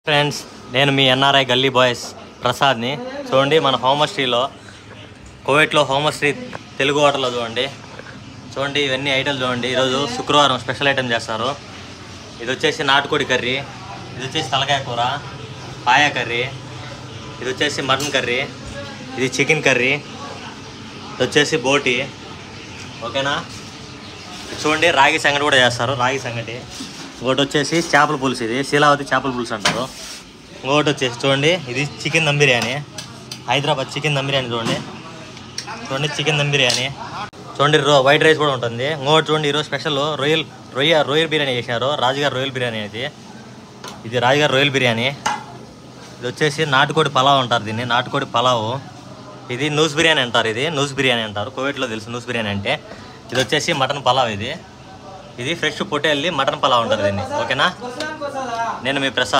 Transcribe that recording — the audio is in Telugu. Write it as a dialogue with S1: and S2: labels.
S1: ఫ్రెండ్స్, నేను మీ ఎన్ఆర్ఐ గల్లీ బాయ్స్ ప్రసాద్ని. చూడండి, మన హోమశ్రీలో కోవిట్లో హోమశ్రీ తెలుగు హోటల్లో చూడండి ఇవన్నీ ఐటమ్స్ చూడండి. ఈరోజు శుక్రవారం స్పెషల్ ఐటమ్ చేస్తారు. ఇది వచ్చేసి నాటుకోడి కర్రీ, ఇది వచ్చేసి తలకాయ కూర, పాయ కర్రీ, ఇది వచ్చేసి మటన్ కర్రీ, ఇది చికెన్ కర్రీ, ఇది వచ్చేసి బోటి. ఓకేనా? చూడండి, రాగి సంగటి కూడా చేస్తారు. రాగి సంగటి. ఇంకోటి వచ్చేసి చేపల పులుసు, ఇది శీలావతి చేపల పులుసు అంటారు. ఇంకోటి వచ్చేసి చూడండి, ఇది చికెన్ దమ్ బిర్యానీ, హైదరాబాద్ చికెన్ దమ్ బిర్యానీ. చూడండి చికెన్ దమ్ బిర్యానీ. చూడండి వైట్ రైస్ కూడా ఉంటుంది. ఇంకోటి చూడండి, ఈరోజు స్పెషల్ రొయ్యల బిర్యానీ చేసినారు. రాజుగారు రొయ్యల బిర్యానీ ఇది రాజుగారు రొయ్యల బిర్యానీ. ఇది వచ్చేసి నాటుకోడి పలావ్ అంటారు దీన్ని, నాటుకోడి పలావు. ఇది నూస్ బిర్యానీ అంటారు, ఇది నూస్ బిర్యానీ అంటారు. కోవిట్లో తెలుసు నూస్ బిర్యానీ అంటే. ఇది వచ్చేసి మటన్ పలావ్, ఇది ఫ్రెష్ పొట్టేల్లి మటన్ పలావ్ అంటారు దీన్ని. ఓకేనా? నేను మీ ప్రసాద్.